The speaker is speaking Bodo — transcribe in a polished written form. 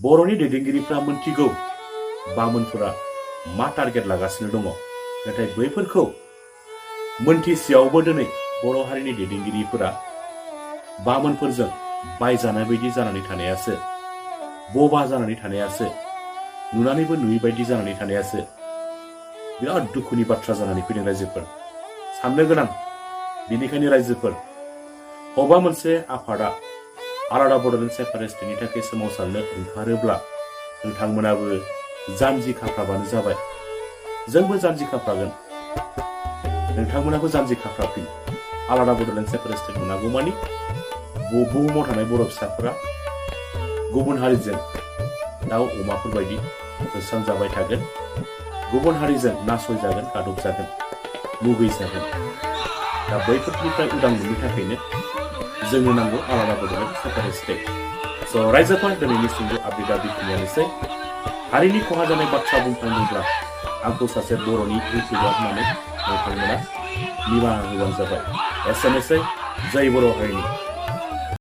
बर'नि दैदेनगिरिफ्रा मोनथिगौ बामोनफोरा मा टारगेट लागासिनो दङ, नाथाय बैफोरखौ मोनथिसेयावबो दिनै बर' हारिनि दैदेनगिरिफोरा बामोनफोरजों बायजानाय बायदि जानानै थानायासो, बबा जानानै थानायासो, नुनानैबो नुयै बायदि जानानै थानायासो बिराद दुखुनि बाथ्रा जानानै फैदों। रायजोफोर साननो गोनां। बेनिखायनो रायजोफोर, बबेबा मोनसे आफादा आलादा बड'लेण्ड सेपारेटनि थाखाय सोमावसारनो ओंखारोब्ला नोंथांमोनाबो जानजि खाफ्राबानो जाबाय। जोंबो जानजि खाफ्रागोन, नोंथांमोनाबो जानजि खाफ्राफिन। आलादा बड'लेण्ड सेपारेट मोनागौमानि बुहुमाव थानाय बर' फिसाफोरा गुबुन हारिजों दाउ अमाफोर बायदि होस्रांजाबाय थागोन, गुबुन हारिजों नासयजागोन, गादबजागोन, मुगैजागोन। दा बैफोरनिफ्राय उदां मोननो थाखायनो जोंनो नांगौ आलादा बड'लेण्ड सेपारेट स्टेट। स' रायजोफोर, दिनैनि सुंद' आपडेटआ बेखिनियानोसै। हारिनि खहा जानाय बाथ्रा बुंफ्लांदोंब्ला आंखौ सासे बर'नि इउटिउबार होननानै नोंथांमोना निमाहा होबानो जाबाय। एसेनोसै। जय बर' हारिनि।